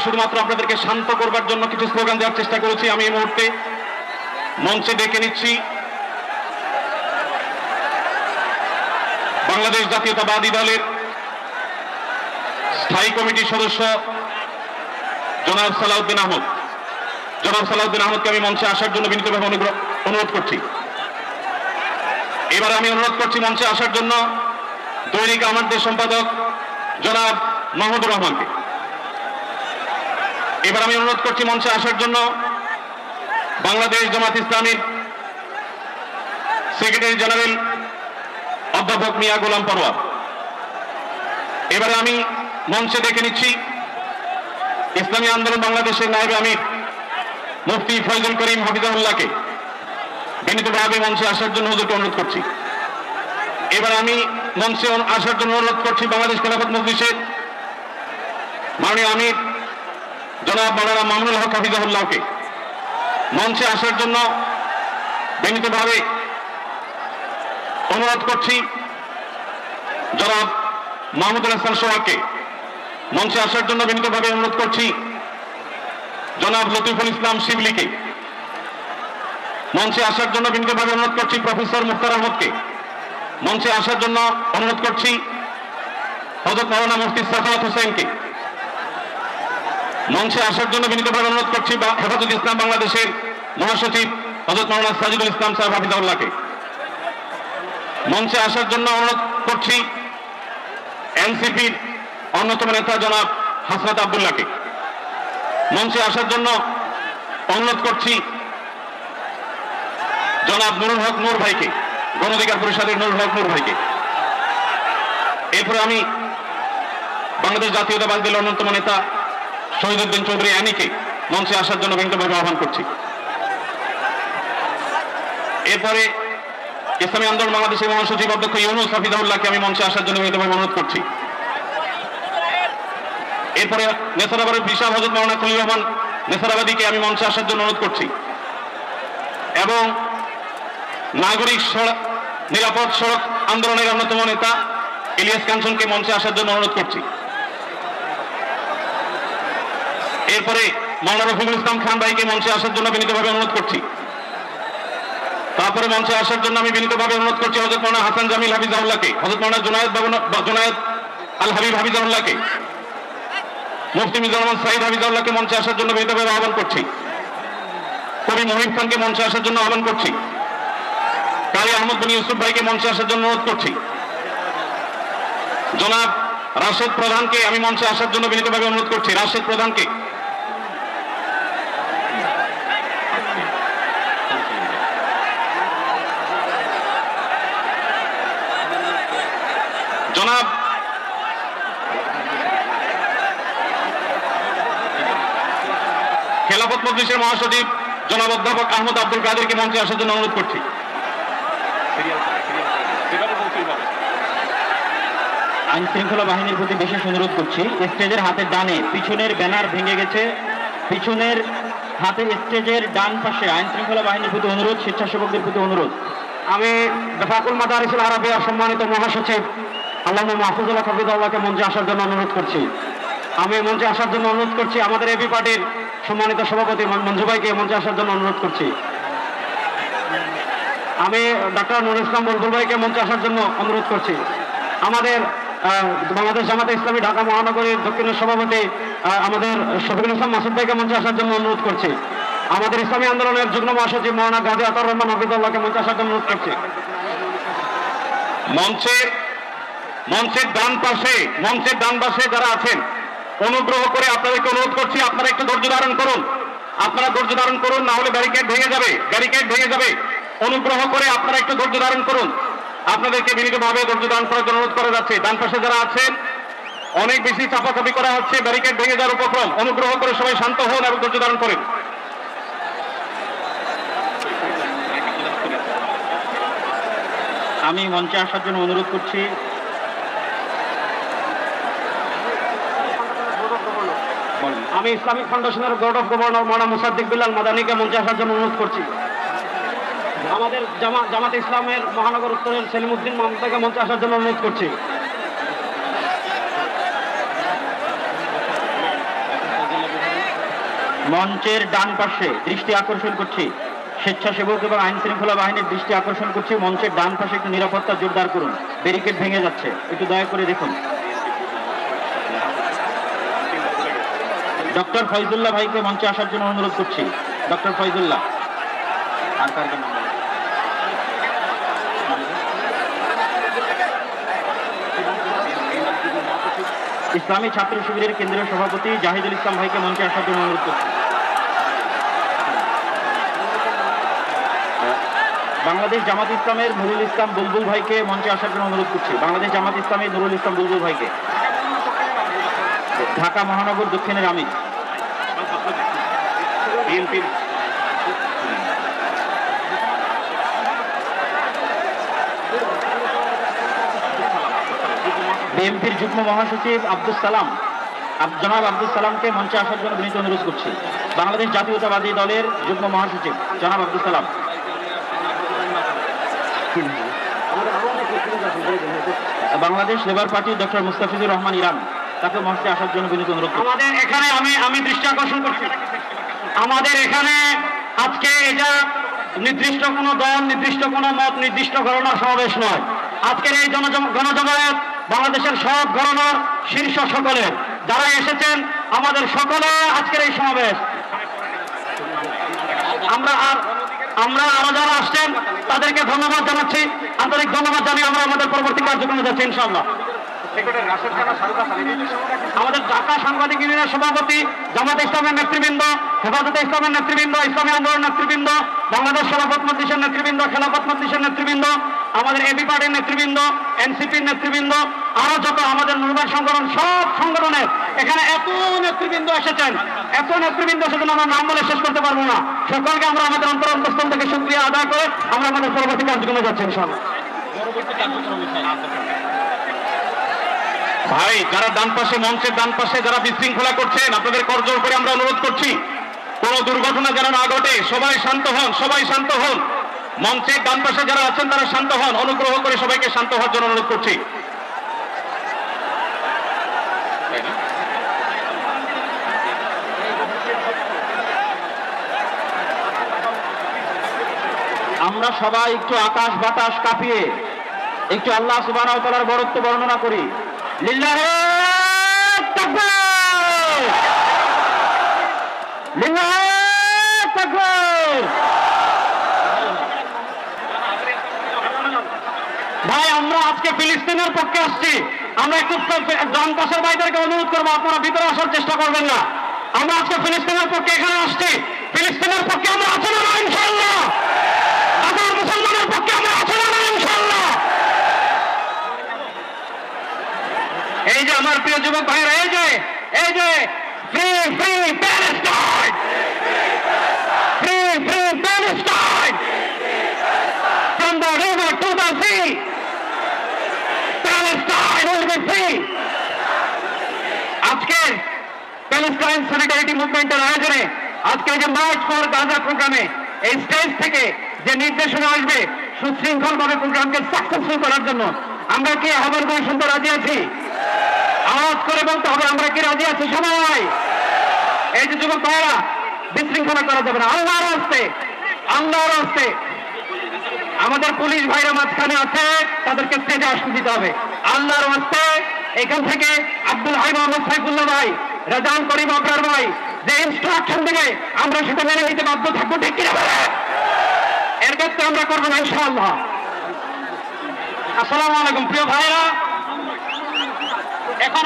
শুধুমাত্র আপনাদেরকে শান্ত করবার জন্য কিছু স্লোগান দেওয়ার চেষ্টা করেছি। আমি এই মুহূর্তে মঞ্চে ডেকে নিচ্ছি বাংলাদেশ জাতীয়তাবাদী দলের স্থায়ী কমিটির সদস্য জনাব সালাউদ্দিন আহমদ। জনাব সালাউদ্দিন আহমদকে আমি মঞ্চে আসার জন্য বিনীতভাবে অনুরোধ করছি। এবার আমি অনুরোধ করছি মঞ্চে আসার জন্য দৈনিক আমাদের সম্পাদক জনাব মাহমুদুর রহমানকে। এবার আমি অনুরোধ করছি মঞ্চে আসার জন্য বাংলাদেশ জামাত ইসলামীর সেক্রেটারি জেনারেল অধ্যাপক মিয়া গোলাম পরোয়ার। এবারে আমি মঞ্চে ডেকে নিচ্ছি ইসলামী আন্দোলন বাংলাদেশের নায়েবে আমির মুফতি ফয়জুল করিম হাফিজাহুল্লাহকে বিনীতভাবে মঞ্চে আসার জন্য হুজুরকে অনুরোধ করছি। এবার আমি মঞ্চে আসার জন্য অনুরোধ করছি বাংলাদেশ খেলাফত মজলিসের মাননীয় আমির জনাব মাওলানা মামুনুল হক হাফিজাহুল্লাহকে মঞ্চে আসার জন্য বিনীতভাবে অনুরোধ করছি জনাব মাহমুদুল হাসান সোহাগকে মঞ্চে আসার জন্য বিনীতভাবে অনুরোধ করছি জনাব লতিফুল ইসলাম শিবলিকে মঞ্চে আসার জন্য বিনীতভাবে অনুরোধ করছি প্রফেসর মুখতার আহমদকে মঞ্চে আসার জন্য অনুরোধ করছি হযরত মাওলানা মুফতি সাখাওয়াত হোসেনকে মঞ্চে আসার জন্য বিনীতভাবে অনুরোধ করছি হেফাজত ইসলাম বাংলাদেশের মহাসচিব হযরত মাওলানা সাজিদুল ইসলাম সাহেব হাফিজাহুল্লাহকে মঞ্চে আসার জন্য অনুরোধ করছি এনসিপির অন্যতম নেতা জনাব হাসনাত আব্দুল্লাহকে মঞ্চে আসার জন্য অনুরোধ করছি জনাব নুরুল হক নূর ভাইকে, গণ অধিকার পরিষদের নুরুল হক নূর ভাইকে। এরপরে আমি বাংলাদেশ জাতীয়তাবাদী দলের অন্যতম নেতা শহীদুদ্দিন চৌধুরী অ্যানিকে মঞ্চে আসার জন্য বিনীতভাবে আহ্বান করছি। এরপরে ইসলামী আন্দোলন বাংলাদেশের মহাসচিব অধ্যক্ষ ইউনুস হাফিজাহুল্লাহকে আমি মঞ্চে আসার জন্য বিনীতভাবে অনুরোধ করছি। এরপরে নেসারাবাদের বিশাল হযরত মাওলানা খলিল রহমান নেসারাবাদীকে আমি মঞ্চে আসার জন্য অনুরোধ করছি এবং নাগরিক নিরাপদ সড়ক আন্দোলনের অন্যতম নেতা ইলিয়াস কাঞ্চনকে মঞ্চে আসার জন্য অনুরোধ করছি। এরপরে মাওলানা রফিকুল ইসলাম খান ভাইকে মঞ্চে আসার জন্য বিনীতভাবে অনুরোধ করছি। তারপরে মঞ্চে আসার জন্য আমি বিনীতভাবে অনুরোধ করছি হযরত মাওলানা হাসান জামিল হাফিজাহুল্লাহকে, হযরত মাওলানা জুনায়েদ আল হাবিব হাফিজাহুল্লাহকে, মুফতি মিজানুর রহমান সাঈদ হাফিজাহুল্লাহকে মঞ্চে আসার জন্য বিনীতভাবে আহ্বান করছি। কবি মহিব খানকে মঞ্চে আসার জন্য আহ্বান করছি। কালী আহমদ বিন ইউসুফ ভাইকে মঞ্চে আসার জন্য অনুরোধ করছি। জনাব রাশেদ প্রধানকে আমি মঞ্চে আসার জন্য বিনীতভাবে অনুরোধ করছি। রাশেদ প্রধানকে, জনাব খেলাফত মজলিসের মহাসচিব জনাব অধ্যাপক আহমদ আব্দুল কাদেরকে মঞ্চে আসার জন্য অনুরোধ করছি। আইন শৃঙ্খলা বাহিনীর প্রতি বিশেষ অনুরোধ করছি, স্টেজের হাতের ডানে পিছনের ব্যানার ভেঙে গেছে, পিছনের হাতের স্টেজের ডান পাশে আইন শৃঙ্খলা বাহিনীর প্রতি অনুরোধ, স্বেচ্ছাসেবকদের প্রতি অনুরোধ। আমি বেফাকুল মাদারিসুল আরাবিয়া সম্মানিত মহাসচিব আল্লামা মাহফুজুল্লাহ হাফিজাহুল্লাহকে মঞ্চে আসার জন্য অনুরোধ করছি। আমি মঞ্চে আসার জন্য অনুরোধ করছি আমাদের এবি পার্টির সম্মানিত সভাপতি মঞ্জু ভাইকে মঞ্চে আসার জন্য অনুরোধ করছি। আমি ডক্টর নুরুল ইসলাম বুলবুল ভাইকে মঞ্চে আসার জন্য অনুরোধ করছি। আমাদের বাংলাদেশ জামাতে ইসলামী ঢাকা মহানগরীর দক্ষিণের সভাপতি আমাদের শফিকুল ইসলাম মাসুদ ভাইকে মঞ্চে আসার জন্য অনুরোধ করছি। আমাদের ইসলামী আন্দোলনের যুগ্ম মহাসচিব মাওলানা গাজী আতাউর রহমান হাফিজাহুল্লাহকে মঞ্চে আসার জন্য অনুরোধ করছি। মঞ্চের ডান পাশে যারা আছেন অনুগ্রহ করে আপনাদেরকে অনুরোধ করছি আপনারা একটু ধৈর্য ধারণ করুন। আপনারা ধৈর্য ধারণ করুন, না হলে ব্যারিকেড ভেঙে যাবে। অনুগ্রহ করে আপনারা একটু ধৈর্য ধারণ করুন। আপনাদেরকে বিনীতভাবে ধৈর্য ধারণ করার জন্য অনুরোধ করা যাচ্ছে। ডান পাশে যারা আছেন অনেক বেশি চাপাচাপি করা হচ্ছে, ব্যারিকেড ভেঙে যাওয়ার উপক্রম। অনুগ্রহ করে সবাই শান্ত হন এবং ধৈর্য ধারণ করেন। আমি মঞ্চে আসার জন্য অনুরোধ করছি আমি ইসলামিক ফাউন্ডেশনের বোর্ড অফ গভর্নর মাওলানা মুসাদ্দিক বিল্লাল মাদানীকে মঞ্চে আসার জন্য অনুরোধ করছি। আমাদের জামাতে ইসলামের মহানগর উত্তরের সেলিমউদ্দিন মামতাকে মঞ্চে আসার জন্য অনুরোধ করছি। মঞ্চের ডান পাশে দৃষ্টি আকর্ষণ করছি, স্বেচ্ছাসেবক এবং আইন শৃঙ্খলা বাহিনীর দৃষ্টি আকর্ষণ করছি, মঞ্চের ডান পাশে একটু নিরাপত্তা জোরদার করুন, ব্যারিকেড ভেঙে যাচ্ছে, একটু দয়া করে দেখুন। ডক্টর ফয়জুল্লাহ ভাইকে মঞ্চে আসার জন্য অনুরোধ করছি। ডক্টর ফয়জুল্লাহ, আর কার নাম? ইসলামী ছাত্র শিবিরের কেন্দ্রীয় সভাপতি জাহিদুল ইসলাম ভাইকে মঞ্চে আসার জন্য অনুরোধ করছি। বাংলাদেশ জামাত ইসলামের নুরুল ইসলাম বুলবুল ভাইকে মঞ্চে আসার জন্য অনুরোধ করছি। বাংলাদেশ জামাত ইসলামের নুরুল ইসলাম বুলবুল ভাইকে। ঢাকা মহানগর দক্ষিণের আমির। বিএনপির যুগ্ম মহাসচিব আব্দুল সালাম, জনাব আব্দুল সালামকে মঞ্চে আসার জন্য বিনীত অনুরোধ করছি। বাংলাদেশ জাতীয়তাবাদী দলের যুগ্ম মহাসচিব জনাব আব্দুল সালাম। বাংলাদেশ লেবার পার্টির ডক্টর মুস্তাফিজুর রহমান ইরান, তাকে মঞ্চে আসার জন্য বিনীত অনুরোধ করছি। আমাদের এখানে আমি দৃষ্টি আকর্ষণ করছি, আমাদের এখানে আজকে এটা নির্দিষ্ট কোনো দল, নির্দিষ্ট কোনো মত, নির্দিষ্ট ঘটনার সমাবেশ নয়। আজকের এই গণজমায়েত বাংলাদেশের সব ঘটনার শীর্ষ সকলের যারা এসেছেন, আমাদের সকলে আজকের এই সমাবেশ। আমরা আরো যারা আসছেন তাদেরকে ধন্যবাদ জানাচ্ছি, আন্তরিক ধন্যবাদ জানিয়ে আমরা আমাদের পরবর্তী কার্যক্রমে যাচ্ছি ইনশাআল্লাহ। আমাদের ঢাকা সাংবাদিক ইউনিয়নের সভাপতি, জামাত ইসলামের নেতৃবৃন্দ, হেফাজতে ইসলামের নেতৃবৃন্দ, ইসলামী আন্দোলন নেতৃবৃন্দ, বাংলাদেশ খেলাফত মজলিসের নেতৃবৃন্দ, খেলাফত মজলিসের নেতৃবৃন্দ, আমাদের এবি পার্টির নেতৃবৃন্দ, এনসিপির নেতৃবৃন্দ, আরো যত আমাদের নির্বাহী সংগঠন, সব সংগঠনের এখানে এত নেতৃবৃন্দ এসেছেন, আমরা নাম বলে শেষ করতে পারবো না। সকলকে আমরা আমাদের অন্তরস্থল থেকে শুকরিয়া আদায় করে আমরা আমাদের পরবর্তী কার্যক্রমে যাচ্ছি ইনশাআল্লাহ। ভাই, যারা ডান পাশে, মঞ্চের ডান পাশে যারা বিশৃঙ্খলা করছেন, আপনাদের করজোর করে আমরা অনুরোধ করছি কোনো দুর্ঘটনা যেন না ঘটে। সবাই শান্ত হন, সবাই শান্ত হন। মঞ্চের ডান পাশে যারা আছেন তারা শান্ত হন, অনুগ্রহ করে সবাইকে শান্ত হওয়ার জন্য অনুরোধ করছি। আমরা সবাই একটু আকাশ বাতাস কাঁপিয়ে একটু আল্লাহ সুবহানাহু ওয়া তাআলার বরত্ব বর্ণনা করি। লিল্লাহে তাকবীর, লিল্লাহে তাকবীর। ভাই, আমরা আজকে ফিলিস্তিনের পক্ষে আসছি। আমরা একটু ডান পাশের ভাইদেরকে অনুরোধ করবো, আপনারা ভিতরে আসার চেষ্টা করবেন না। আমরা আজকে ফিলিস্তিনের পক্ষে এখানে আসছি। ফিলিস্তিনের পক্ষে আমরা আছি না ইনশাআল্লাহ? আবার মুসলমানের পক্ষে আমরা আছি না ইনশাআল্লাহ? এই যে আমার প্রিয় যুবক ভাইরা, এই যে free free Palestine, free free Palestine, from the river to the sea, Palestine will be free. আজকে প্যালেস্টাইন সলিডারিটি মুভমেন্টের আয়োজনে আজকে যে মার্চ ফর গাজা প্রোগ্রামে এই স্টেজ থেকে যে নির্দেশনা আসবে সুশৃঙ্খলভাবে প্রোগ্রামকে সাকসেসফুল করার জন্য, আমরা কি আহ্বান করে শুনতে রাজি আছি? আওয়াজ করে বলতে হবে, আমরা কি রাজি আছি সবাই? এই যে যুবক ভাইরা, বিশৃঙ্খলা করা যাবে না। আল্লাহর রাস্তে আমাদের পুলিশ ভাইরা মাঝখানে আছে, তাদেরকে স্টেজে আসতে দিতে হবে। আল্লাহর রাস্তে এখান থেকে আব্দুল হাই মোহাম্মদ সাইফুল্লাহ ভাই, রাজান করিম আবরার ভাই যে ইনস্ট্রাকশন দেবে আমরা সেটা মেনে নিতে বাধ্য থাকবো, ঠিক কিনা বলে? এর ক্ষেত্রে আমরা করবো না ইনশাআল্লাহ। আসসালামু আলাইকুম প্রিয় ভাইরা। এখন